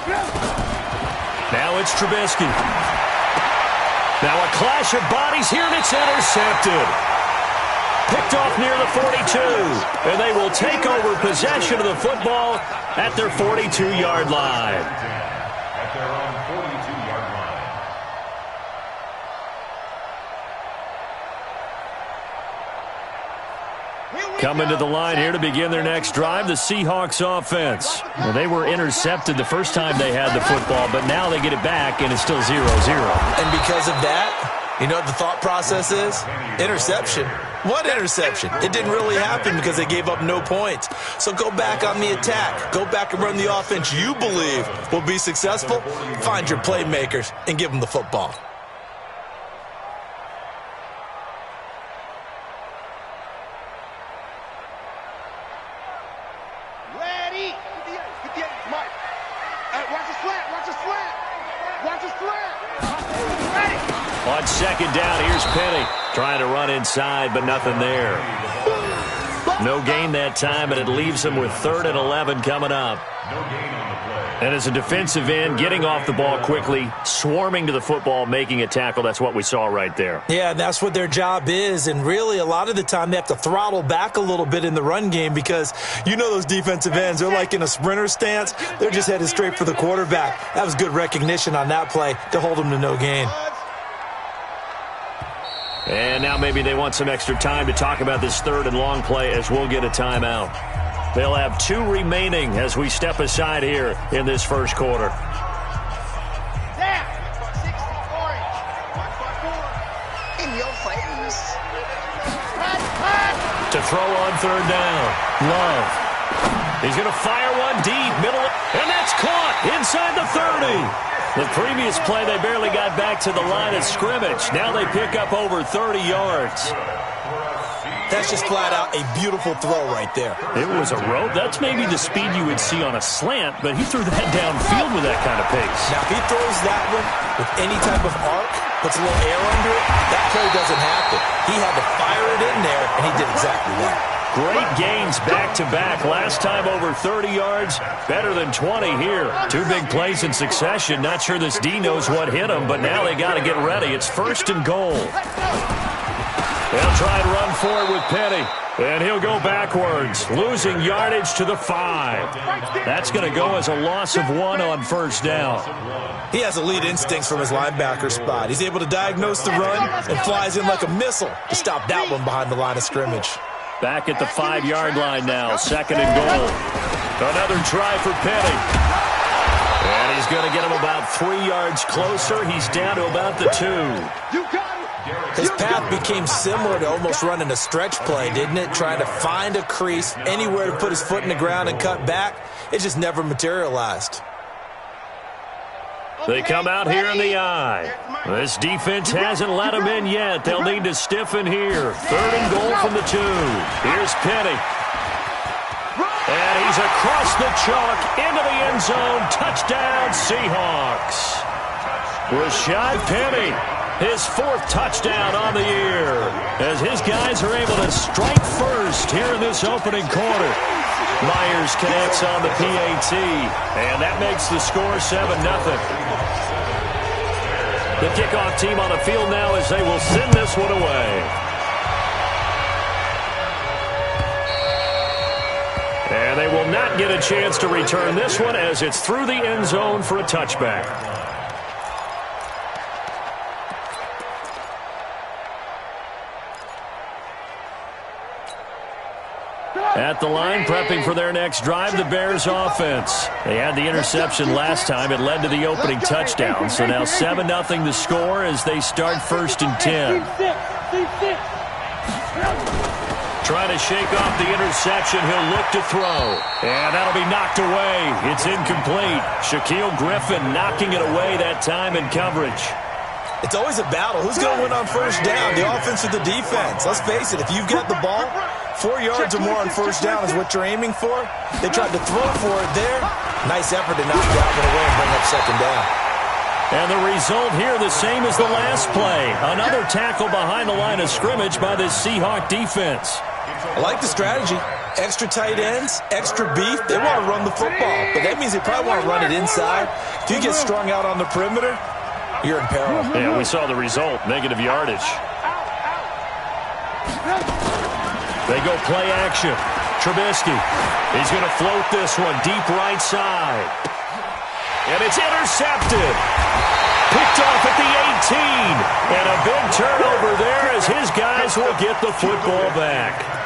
Now it's Trubisky. Now a clash of bodies here, and it's intercepted. Picked off near the 42, and they will take over possession of the football at their 42-yard line. At their own 42-yard line. Coming to the line here to begin their next drive, the Seahawks offense. Well, they were intercepted the first time they had the football, but now they get it back, and it's still 0-0. And because of that, you know what the thought process is? Interception. What interception? It didn't really happen because they gave up no points. So go back on the attack. Go back and run the offense you believe will be successful. Find your playmakers and give them the football. Ready? Get the edge, Mike. Watch the slant. Watch the slant. Watch the slant. Ready? On second down, here's Penny. Trying to run inside, but nothing there. No gain that time, and it leaves them with 3rd and 11 coming up. No gain on the play. And as a defensive end, getting off the ball quickly, swarming to the football, making a tackle, that's what we saw right there. Yeah, that's what their job is, and really a lot of the time they have to throttle back a little bit in the run game because you know those defensive ends, they're like in a sprinter stance. They're just headed straight for the quarterback. That was good recognition on that play to hold them to no gain. And now maybe they want some extra time to talk about this 3rd and long play as we'll get a timeout. They'll have 2 remaining as we step aside here in this first quarter. In your face. To throw on 3rd down. Love. He's going to fire one deep, middle, and that's caught inside the 30. The previous play, they barely got back to the line of scrimmage. Now they pick up over 30 yards. That's just flat out a beautiful throw right there. It was a rope. That's maybe the speed you would see on a slant, but he threw that downfield with that kind of pace. Now, if he throws that one with any type of arc, puts a little air under it, that play doesn't happen. He had to fire it in there, and he did exactly that. Great gains back-to-back. Last time over 30 yards, better than 20 here. 2 big plays in succession. Not sure this D knows what hit him, but now they got to get ready. It's 1st and goal. They'll try and run forward with Penny, and he'll go backwards, losing yardage to the 5. That's going to go as a loss of 1 on 1st down. He has elite instincts from his linebacker spot. He's able to diagnose the run and flies in like a missile to stop that one behind the line of scrimmage. Back at the 5-yard line now, 2nd and goal. Another try for Penny. And he's going to get him about 3 yards closer. He's down to about the 2. His path became similar to almost running a stretch play, didn't it? Trying to find a crease, anywhere to put his foot in the ground and cut back. It just never materialized. They come out here in the eye. This defense hasn't let them in yet. They'll need to stiffen here. 3rd and goal from the 2. Here's Penny. And he's across the chalk into the end zone. Touchdown, Seahawks. Rashad Penny, his 4th touchdown on the year, as his guys are able to strike first here in this opening quarter. Myers connects on the PAT, and that makes the score 7-0. The kickoff team on the field now as they will send this one away. And they will not get a chance to return this one as it's through the end zone for a touchback. At the line, prepping for their next drive, the Bears offense. They had the interception last time. It led to the opening touchdown. So now 7-0 the score as they start 1st and 10. Trying to shake off the interception. He'll look to throw. And that'll be knocked away. It's incomplete. Shaquille Griffin knocking it away that time in coverage. It's always a battle. Who's going to win on 1st down, the offense or the defense? Let's face it, if you've got the ball, 4 yards or more on 1st down is what you're aiming for. They tried to throw for it there. Nice effort to knock that one away and bring up 2nd down. And the result here the same as the last play. Another tackle behind the line of scrimmage by this Seahawk defense. I like the strategy. Extra tight ends, extra beef. They want to run the football, but that means they probably want to run it inside. If you get strung out on the perimeter, you're in peril. Yeah, we saw the result, negative yardage. They go play action. Trubisky, he's going to float this one deep right side. And it's intercepted. Picked off at the 18. And a big turnover there as his guys will get the football back.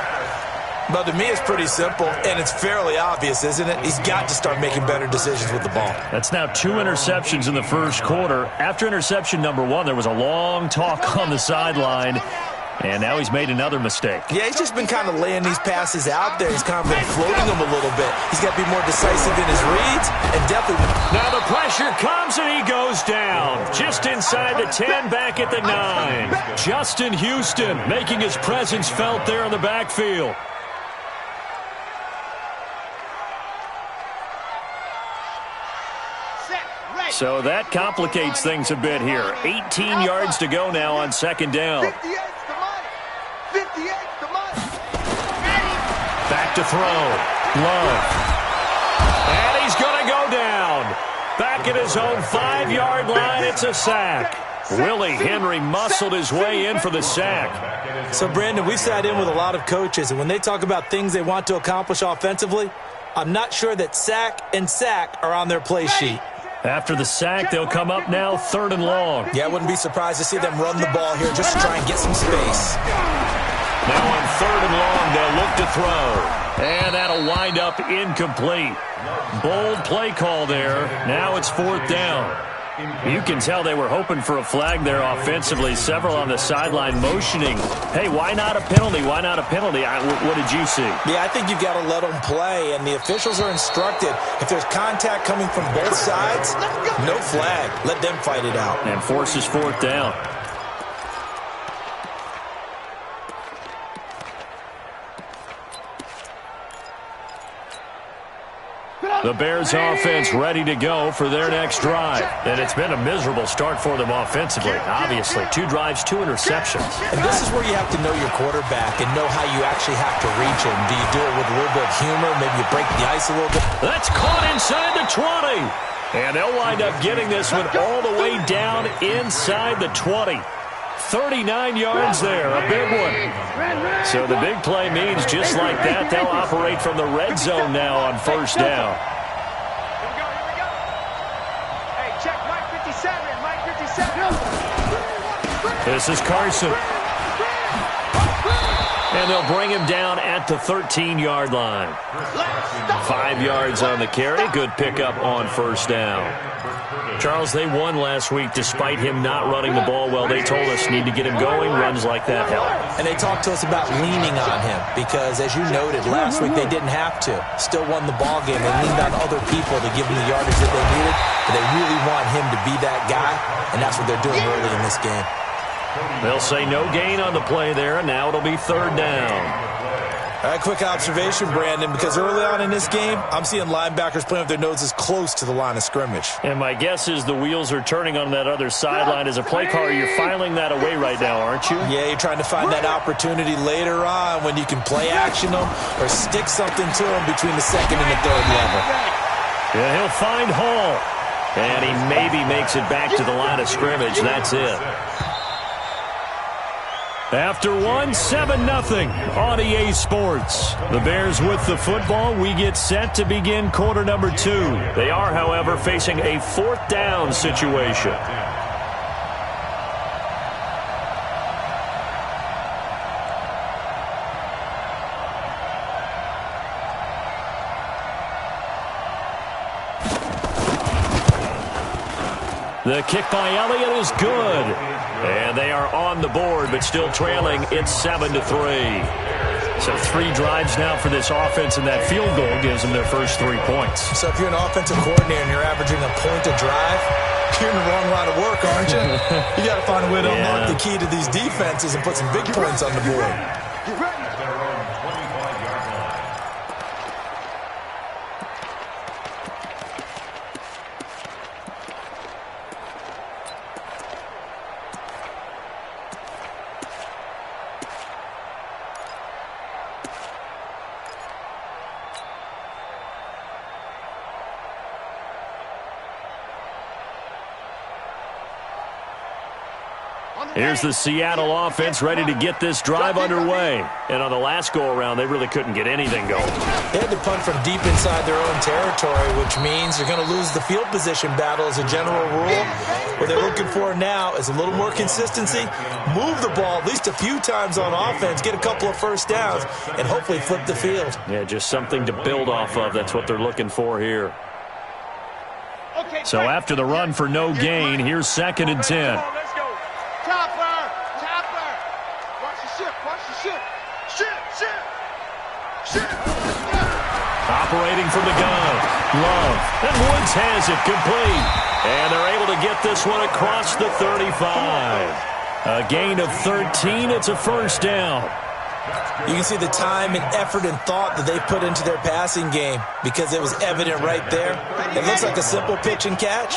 But to me, it's pretty simple, and it's fairly obvious, isn't it? He's got to start making better decisions with the ball. That's now 2 interceptions in the first quarter. After interception number 1, there was a long talk on the sideline, and now he's made another mistake. Yeah, he's just been kind of laying these passes out there. He's kind of been floating them a little bit. He's got to be more decisive in his reads, and definitely... Now the pressure comes, and he goes down. Just inside the 10, back at the 9. Justin Houston making his presence felt there in the backfield. So that complicates things a bit here. 18 yards to go now on second down. Back to throw. Love. And he's going to go down. Back at his own 5-yard line, it's a sack. Willie Henry muscled his way in for the sack. So, Brandon, we've sat in with a lot of coaches, and when they talk about things they want to accomplish offensively, I'm not sure that sack and sack are on their play sheet. After the sack, they'll come up now 3rd and long. Yeah, I wouldn't be surprised to see them run the ball here just to try and get some space. Now on 3rd and long, they'll look to throw. And that'll wind up incomplete. Bold play call there. Now it's 4th down. You can tell they were hoping for a flag there offensively. Several on the sideline motioning. Hey, why not a penalty? Why not a penalty? What did you see? Yeah, I think you've got to let them play, and the officials are instructed. If there's contact coming from both sides, no flag. Let them fight it out. And forces 4th down. The Bears offense ready to go for their next drive. And it's been a miserable start for them offensively, obviously. 2 drives, 2 interceptions. And this is where you have to know your quarterback and know how you actually have to reach him. Do you do it with a little bit of humor? Maybe you break the ice a little bit? That's caught inside the 20. And they'll wind up getting this one all the way down inside the 20. 39 yards there, a big one. So the big play means just like that, they'll operate from the red zone now on 1st down. Hey, check Mike 57, Mike 57. This is Carson. And they'll bring him down at the 13-yard line. 5 yards on the carry. Good pickup on 1st down. Charles, they won last week despite him not running the ball well. They told us need to get him going. Runs like that help. And they talked to us about leaning on him because, as you noted, last week they didn't have to. Still won the ball game. They leaned on other people to give them the yardage that they needed. But they really want him to be that guy, and that's what they're doing early in this game. They'll say no gain on the play there, and now it'll be 3rd down. All right, quick observation, Brandon, because early on in this game, I'm seeing linebackers playing with their noses close to the line of scrimmage. And my guess is the wheels are turning on that other sideline. As a play caller, you're filing that away right now, aren't you? Yeah, you're trying to find that opportunity later on when you can play action them or stick something to them between the 2nd and the 3rd level. Yeah, he'll find Hall. And he maybe makes it back to the line of scrimmage. That's it. After 7-0 on EA Sports. The Bears with the football. We get set to begin quarter number 2. They are, however, facing a 4th down situation. The kick by Elliott is good. And they are on the board, but still trailing. It's 7-3. So 3 drives now for this offense, and that field goal gives them their first 3 points. So if you're an offensive coordinator and you're averaging a point a drive, you're in the wrong line of work, aren't you? You got to find a way to unlock the key to these defenses and put some big points on the board. Here's the Seattle offense ready to get this drive underway. And on the last go-around, they really couldn't get anything going. They had to punt from deep inside their own territory, which means they're going to lose the field position battle as a general rule. What they're looking for now is a little more consistency, move the ball at least a few times on offense, get a couple of first downs, and hopefully flip the field. Yeah, just something to build off of. That's what they're looking for here. So after the run for no gain, here's 2nd and 10. Chopper! Chopper! Watch the ship! Watch the ship! Ship! Operating from the gun. Love. And Woods has it complete. And they're able to get this one across the 35. A gain of 13. It's a first down. You can see the time and effort and thought that they put into their passing game because it was evident right there. It looks like a simple pitch and catch,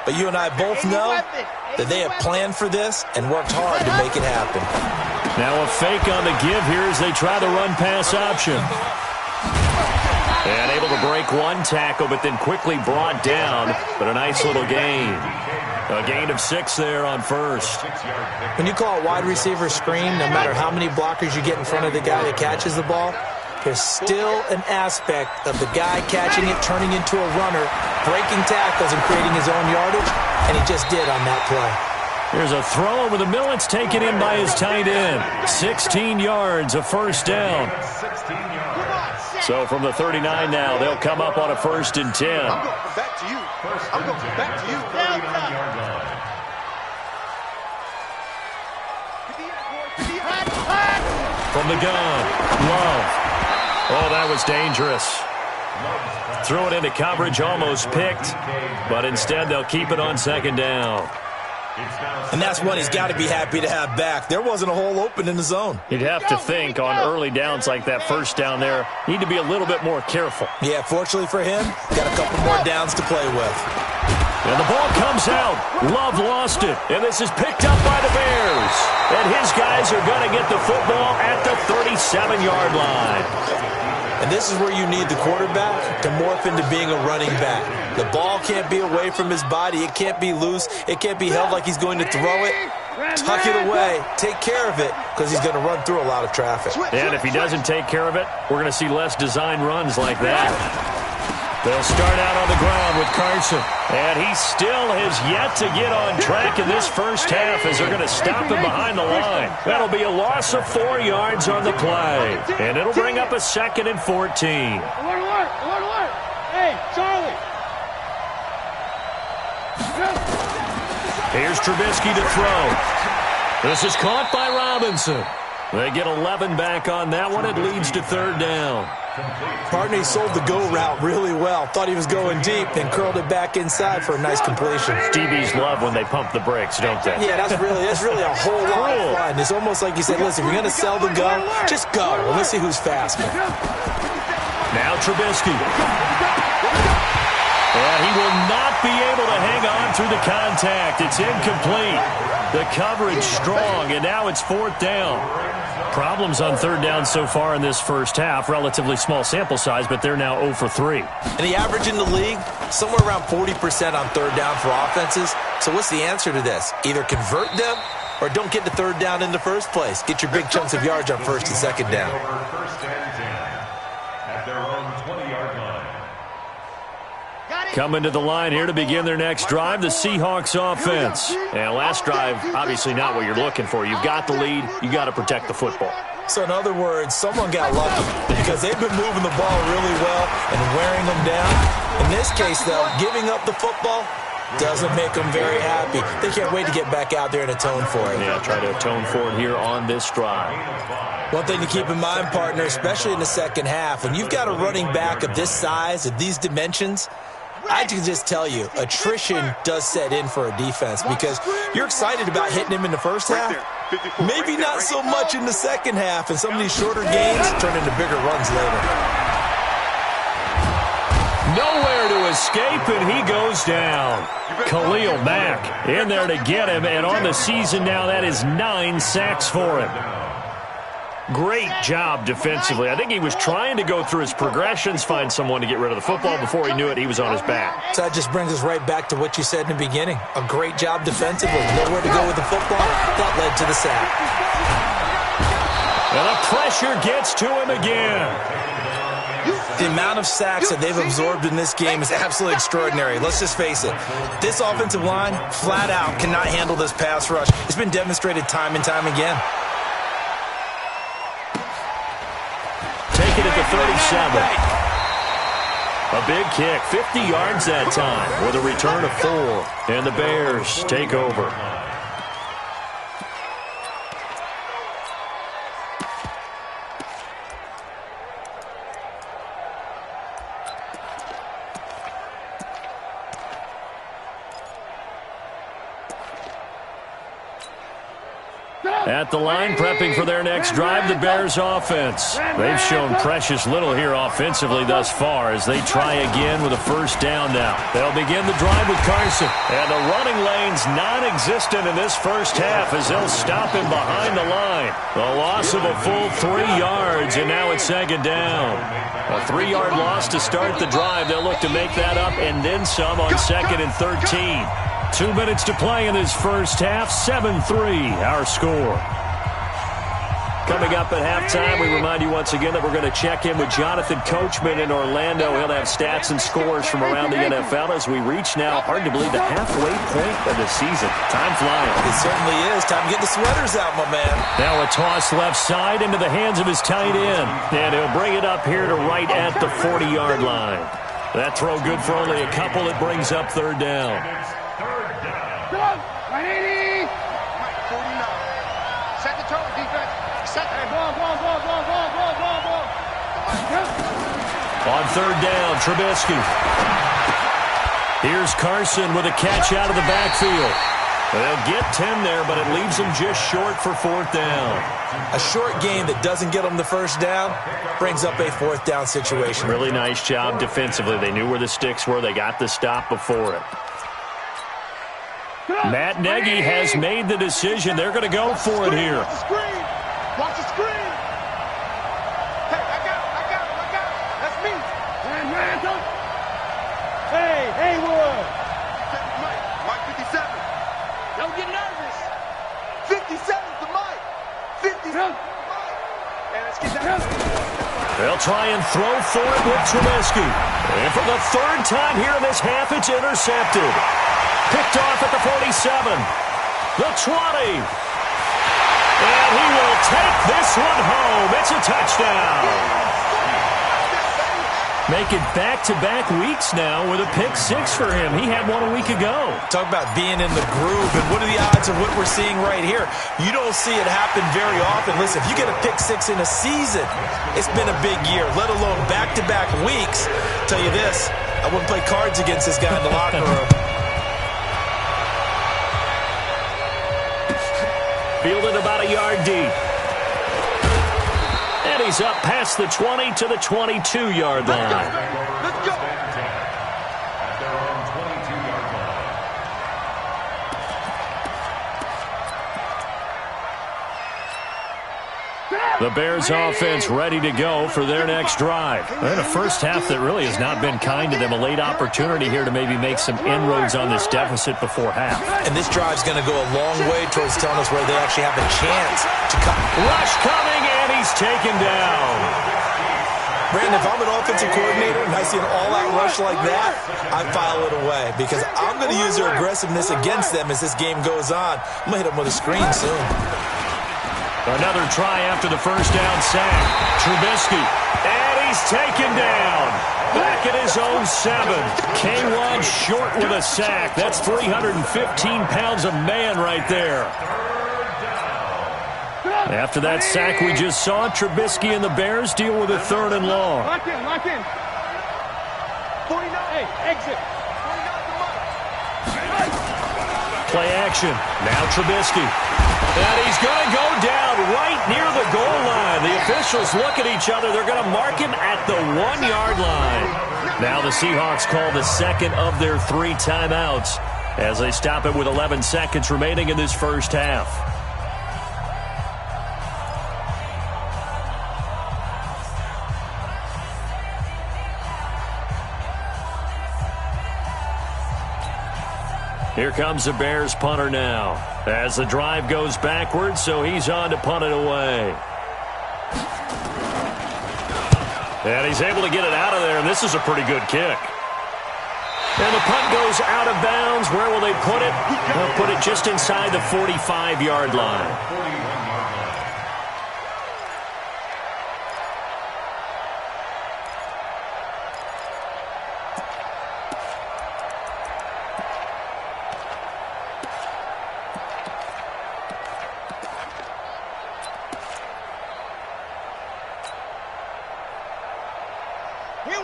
but you and I both know that they have planned for this and worked hard to make it happen. Now a fake on the give here as they try the run-pass option. And able to break one tackle, but then quickly brought down, but a nice little gain. A gain of 6 there on first. When you call a wide receiver screen, no matter how many blockers you get in front of the guy that catches the ball, there's still an aspect of the guy catching it, turning into a runner, breaking tackles and creating his own yardage, and he just did on that play. Here's a throw over the middle. It's taken in by his tight end. 16 yards, a first down. So from the 39 now, they'll come up on a 1st and 10. I'm going back to you. I'm going back to you. 39-yard line. From the gun, Love. Oh, that was dangerous. Threw it into coverage, almost picked, but instead they'll keep it on 2nd down. And that's one he's got to be happy to have back. There wasn't a hole open in the zone. You'd have to think on early downs like that first down there, need to be a little bit more careful. Yeah, fortunately for him, got a couple more downs to play with. And the ball comes out. Love lost it. And this is picked up by the Bears. And his guys are going to get the football at the 37-yard line. And this is where you need the quarterback to morph into being a running back. The ball can't be away from his body. It can't be loose. It can't be held like he's going to throw it. Tuck it away. Take care of it because he's going to run through a lot of traffic. And if he doesn't take care of it, we're going to see less design runs like that. They'll start out on the ground with Carson. And he still has yet to get on track in this first half as they're going to stop him behind the line. That'll be a loss of 4 yards on the play. And it'll bring up a 2nd and 14. Alert, alert, alert, alert. Hey, Charlie. Here's Trubisky to throw. This is caught by Robinson. They get 11 back on that one. It leads to 3rd down. Partney sold the go route really well. Thought he was going deep, then curled it back inside for a nice completion. DBs love when they pump the brakes, don't they? Yeah, that's really a whole lot of fun. It's almost like you said, listen, if you're going to sell the go, just go. And let's see who's faster. Now Trubisky. And he will not be able to hang on through the contact. It's incomplete. The coverage strong, and now it's 4th down. Problems on 3rd down so far in this first half. Relatively small sample size, but they're now 0 for 3. And the average in the league, somewhere around 40% on 3rd down for offenses. So what's the answer to this? Either convert them or don't get the 3rd down in the first place. Get your big chunks of yards on 1st and 2nd down. First and 10 at their own 20-yard line. Coming to the line here to begin their next drive, the Seahawks offense. And last drive, obviously not what you're looking for. You've got the lead. You got to protect the football. So in other words, someone got lucky because they've been moving the ball really well and wearing them down. In this case, though, giving up the football doesn't make them very happy. They can't wait to get back out there and atone for it. Yeah, try to atone for it here on this drive. One thing to keep in mind, partner, especially in the second half, when you've got a running back of this size, of these dimensions, I can just tell you, attrition does set in for a defense because you're excited about hitting him in the first half. Maybe not so much in the second half, and some of these shorter gains turn into bigger runs later. Nowhere to escape, and he goes down. Khalil Mack in there to get him, and on the season now, that is 9 sacks for him. Great job defensively. I think he was trying to go through his progressions, find someone to get rid of the football. Before he knew it, he was on his back. So that just brings us right back to what you said in the beginning. A great job defensively. Nowhere to go with the football. That led to the sack. And the pressure gets to him again. The amount of sacks that they've absorbed in this game is absolutely extraordinary. Let's just face it. This offensive line, flat out, cannot handle this pass rush. It's been demonstrated time and time again. Take it at the 37. A big kick, 50 yards that time with a return of 4. And the Bears take over. At the line, prepping for their next drive, the Bears offense. They've shown precious little here offensively thus far as they try again with a first down now. They'll begin the drive with Carson. And the running lane's non-existent in this first half as they'll stop him behind the line. The loss of a full 3 yards, and now it's second down. A 3-yard loss to start the drive. They'll look to make that up and then some on 2nd and 13. 2 minutes to play in this first half. 7-3, our score. Coming up at halftime, we remind you once again that we're going to check in with Jonathan Coachman in Orlando. He'll have stats and scores from around the NFL as we reach now, hard to believe, the halfway point of the season. Time flying. It certainly is. Time to get the sweaters out, my man. Now a toss left side into the hands of his tight end. And he'll bring it up here to right at the 40-yard line. That throw good for only a couple. It brings up third down. Go! 180! 49. Set the tone, defense. Set the ball. On third down, Trubisky. Here's Carson with a catch out of the backfield. They'll get 10 there, but it leaves them just short for fourth down. A short game that doesn't get them the first down brings up a fourth down situation. Really nice job defensively. They knew where the sticks were. They got the stop before it. Matt Nagy has made the decision. They're going to go for it here. Watch the screen. Watch the screen. Hey, I got it. That's me. Hey, Haywood. Mike 57. Don't get nervous. 57's the Mike. 57's the Mike. And let's get that. They'll try and throw for it with Trubisky. And for the third time here in this half, it's intercepted. Picked off at the 47. The 20. And he will take this one home. It's a touchdown. Make it back-to-back weeks now with a pick 6 for him. He had one a week ago. Talk about being in the groove, and what are the odds of what we're seeing right here? You don't see it happen very often. Listen, if you get a pick 6 in a season, it's been a big year, let alone back-to-back weeks. Tell you this, I wouldn't play cards against this guy in the locker room. Fielded about a yard deep. And he's up past the 20 to the 22-yard line. Let's go. At their own 22-yard line. The Bears offense ready to go for their next drive. And a first half that really has not been kind to them. A late opportunity here to maybe make some inroads on this deficit before half. And this drive's going to go a long way towards telling us where they actually have a chance to come. Rush coming, and he's taken down. Brandon, if I'm an offensive coordinator and I see an all-out rush like that, I file it away because I'm going to use their aggressiveness against them as this game goes on. I'm going to hit them with a screen soon. Another try after the first down sack. Trubisky, and he's taken down. Back at his own 7. K1 short with a sack. That's 315 pounds of man right there. After that sack we just saw, Trubisky and the Bears deal with a third and long. Lock in. 49. Hey, exit. 49 Play action. Now Trubisky. And he's going to go down right near the goal line. The officials look at each other. They're going to mark him at the 1-yard line. Now the Seahawks call the second of their 3 timeouts as they stop it with 11 seconds remaining in this first half. Here comes the Bears punter now. As the drive goes backwards, so he's on to punt it away. And he's able to get it out of there, and this is a pretty good kick. And the punt goes out of bounds. Where will they put it? They'll put it just inside the 45-yard line.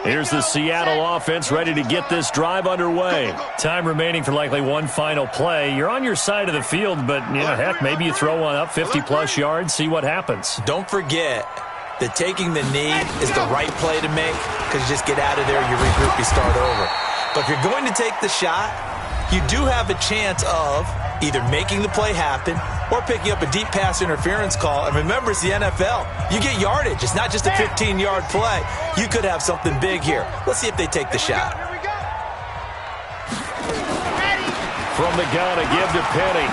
Here's the Seattle offense ready to get this drive underway. Time remaining for likely one final play. You're on your side of the field, but, heck, maybe you throw one up 50-plus yards, see what happens. Don't forget that taking the knee is the right play to make because you just get out of there, you regroup, you start over. But if you're going to take the shot, you do have a chance of either making the play happen or picking up a deep pass interference call. And remember, it's the NFL. You get yardage. It's not just a 15-yard play. You could have something big here. Let's see if they take the shot. From the gun, a give to Penny.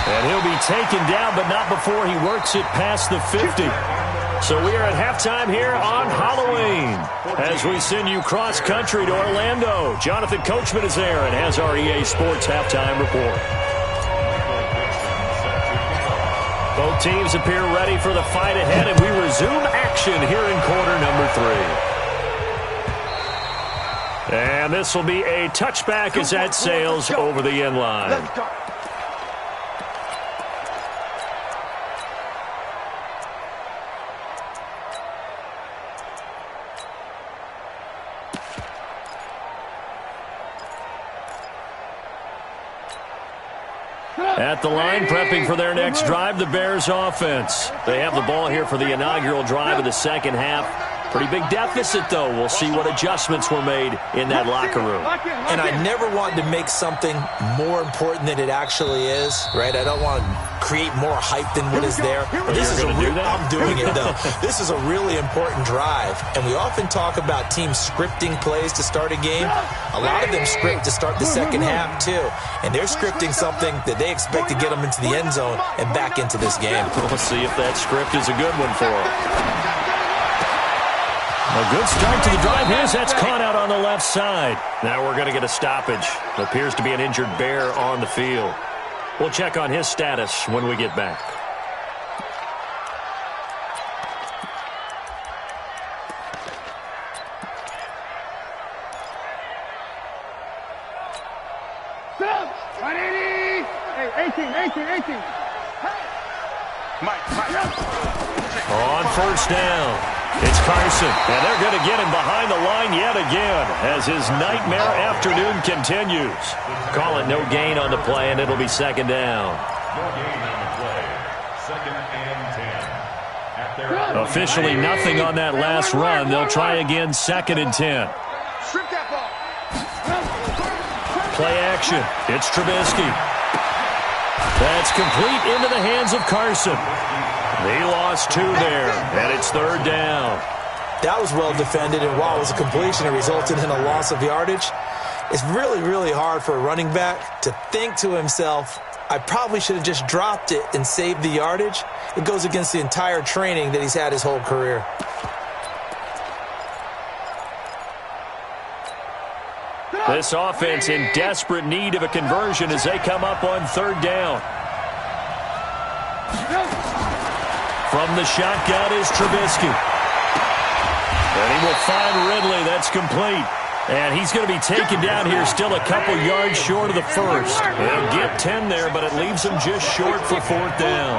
And he'll be taken down, but not before he works it past the 50. So we are at halftime here on Halloween as we send you cross-country to Orlando. Jonathan Coachman is there and has our EA Sports halftime report. Both teams appear ready for the fight ahead, and we resume action here in quarter number 3. And this will be a touchback as that sails over the end line. At the line, prepping for their next drive, the Bears offense. They have the ball here for the inaugural drive of the second half. Pretty big deficit, though. We'll see what adjustments were made in that locker room. And I never want to make something more important than it actually is, right? I don't want to create more hype than what is there. This is I'm doing it, though. This is a really important drive. And we often talk about teams scripting plays to start a game. A lot of them script to start the second half, too. And they're scripting something that they expect to get them into the end zone and back into this game. We'll see if that script is a good one for them. A good start to the drive. Here's that's caught out on the left side. Now we're going to get a stoppage. Appears to be an injured Bear on the field. We'll check on his status when we get back. Hey, 18. On first down. It's Carson, and they're going to get him behind the line yet again as his nightmare afternoon continues. Call it no gain on the play, and it'll be second down. No gain on the play. Second and 10. Officially nothing on that last run. They'll try again, second and 10. Play action. It's Trubisky. That's complete into the hands of Carson. He lost 2 there, and it's third down. That was well defended, and while it was a completion, it resulted in a loss of yardage. It's really, really hard for a running back to think to himself, I probably should have just dropped it and saved the yardage. It goes against the entire training that he's had his whole career. This offense in desperate need of a conversion as they come up on third down. From the shotgun is Trubisky. And he will find Ridley. That's complete. And he's going to be taken down here still a couple yards short of the first. They'll get 10 there, but it leaves them just short for fourth down.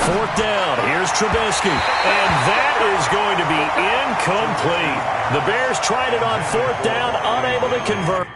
Fourth down. Here's Trubisky. And that is going to be incomplete. The Bears tried it on fourth down, unable to convert.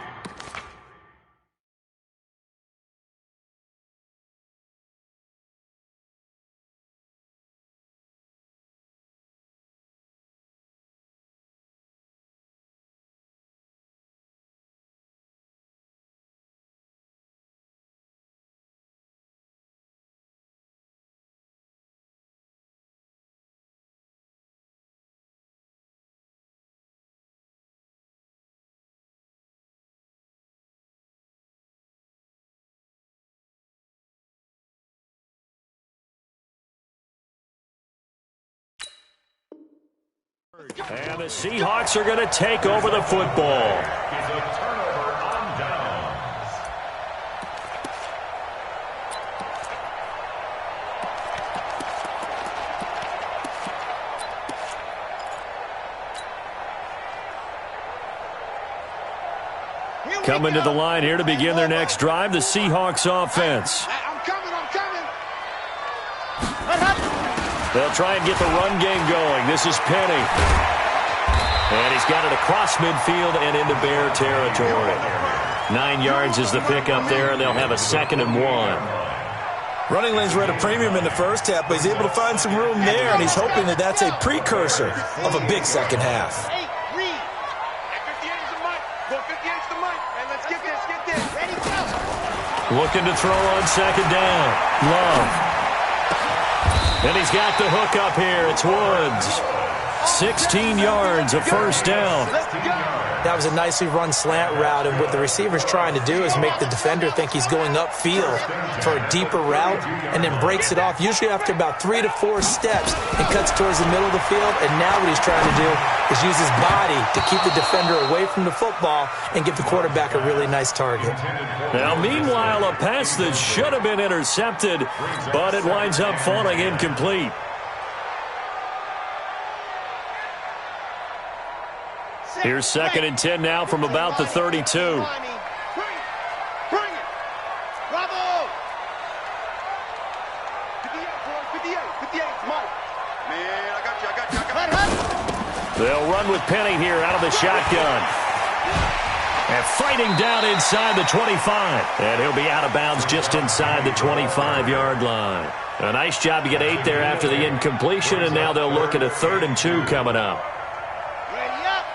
And the Seahawks are going to take over the football. It's a turnover on downs. Coming to the line here to begin their next drive, the Seahawks offense. I'm coming. They'll try and get the run game going. This is Penny. And he's got it across midfield and into Bear territory. 9 yards is the pickup there, and they'll have a 2nd and 1. Running lanes were at a premium in the first half, but he's able to find some room there, and he's hoping that that's a precursor of a big second half. Hey, Reed. At 58 is the mic. Go 58 is the mic. And let's get this. Ready, go. Looking to throw on 2nd down. Love. And he's got the hook up here. It's Woods. 16 yards, a first down. That was a nicely run slant route, and what the receiver's trying to do is make the defender think he's going upfield for a deeper route and then breaks it off, usually after about 3 to 4 steps, and cuts towards the middle of the field. And now what he's trying to do is use his body to keep the defender away from the football and give the quarterback a really nice target. Now, meanwhile, a pass that should have been intercepted, but it winds up falling incomplete. Here's 2nd and 10 now from about the 32. Bring it. Bravo. 58, boy. 58. 58 is Mike. Man, I got you. They'll run with Penny here out of the shotgun. And fighting down inside the 25. And he'll be out of bounds just inside the 25-yard line. A nice job to get 8 there after the incompletion, and now they'll look at a 3rd and 2 coming up. Ready up.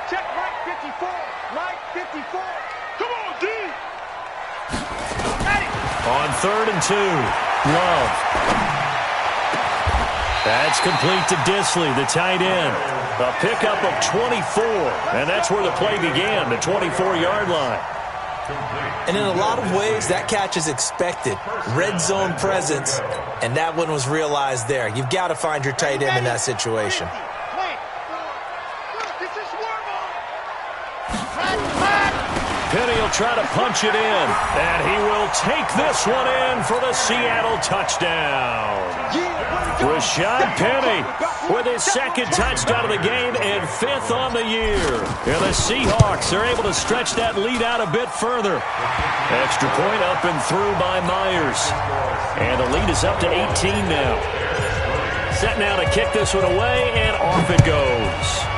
Check Mike 54. Mike 54. Come on, D. Ready. On 3rd and 2, Love. That's complete to Disley, the tight end. A pickup of 24, and that's where the play began, the 24-yard line. And in a lot of ways, that catch is expected. Red zone presence, and that one was realized there. You've got to find your tight end in that situation. Penny will try to punch it in, and he will take this one in for the Seattle touchdown. Rashad Penny with his 2nd touchdown of the game and 5th on the year. And the Seahawks are able to stretch that lead out a bit further. Extra point up and through by Myers. And the lead is up to 18 now. Set now to kick this one away, and off it goes.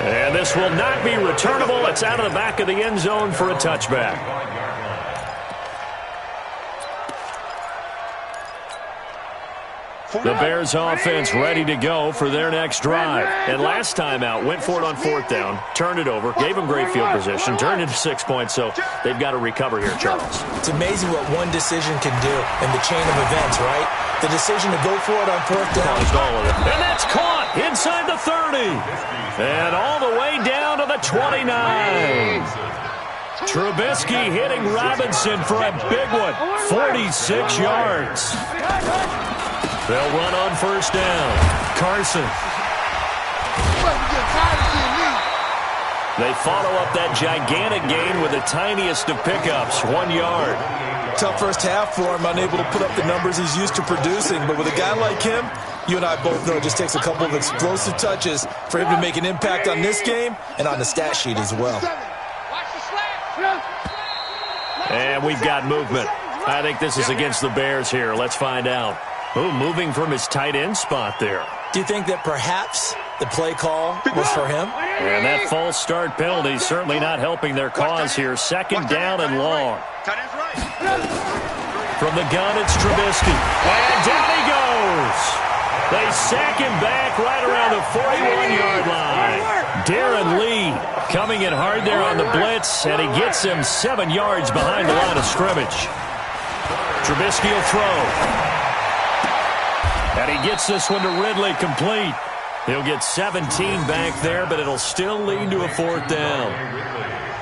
And this will not be returnable. It's out of the back of the end zone for a touchback. The Bears offense ready to go for their next drive. And last time out, went for it on 4th down, turned it over, gave them great field position, turned into 6 points, so they've got to recover here, Charles. It's amazing what one decision can do in the chain of events, right? The decision to go for it on 4th down. And that's caught inside the 30. And all the way down to the 29. Trubisky hitting Robinson for a big one, 46 yards. They'll run on 1st down. Carson. They follow up that gigantic gain with the tiniest of pickups, 1 yard. Tough first half for him, unable to put up the numbers he's used to producing. But with a guy like him, you and I both know it just takes a couple of explosive touches for him to make an impact on this game and on the stat sheet as well. And we've got movement. I think this is against the Bears here. Let's find out. Ooh, moving from his tight end spot there. Do you think that perhaps the play call was for him? And that false start penalty certainly not helping their cause here. 2nd down and long. From the gun, it's Trubisky. And down he goes. They sack him back right around the 41-yard line. Darren Lee coming in hard there on the blitz, and he gets him 7 yards behind the line of scrimmage. Trubisky will throw. And he gets this one to Ridley complete. He'll get 17 back there, but it'll still lead to a 4th down.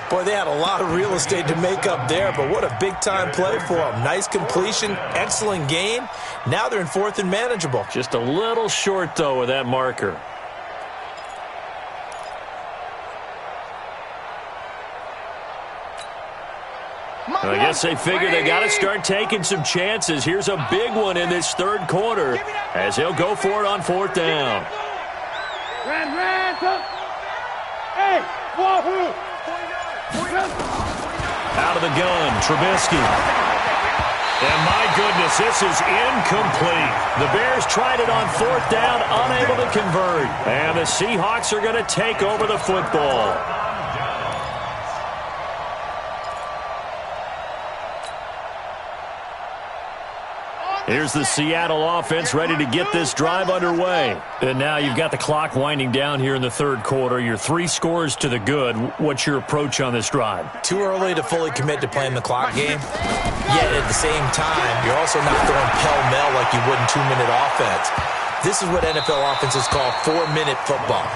Boy, they had a lot of real estate to make up there, but what a big-time play for them. Nice completion, excellent gain. Now they're in 4th and manageable. Just a little short, though, with that marker. I guess they figure they got to start taking some chances. Here's a big one in this 3rd quarter as he'll go for it on 4th down. Out of the gun, Trubisky. And my goodness, this is incomplete. The Bears tried it on 4th down, unable to convert. And the Seahawks are going to take over the football. Here's the Seattle offense ready to get this drive underway. And now you've got the clock winding down here in the 3rd quarter. You're 3 scores to the good. What's your approach on this drive? Too early to fully commit to playing the clock game. Yet at the same time, you're also not throwing pell-mell like you would in 2-minute offense. This is what NFL offenses call 4-minute football.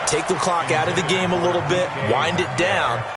Take the clock out of the game a little bit, wind it down,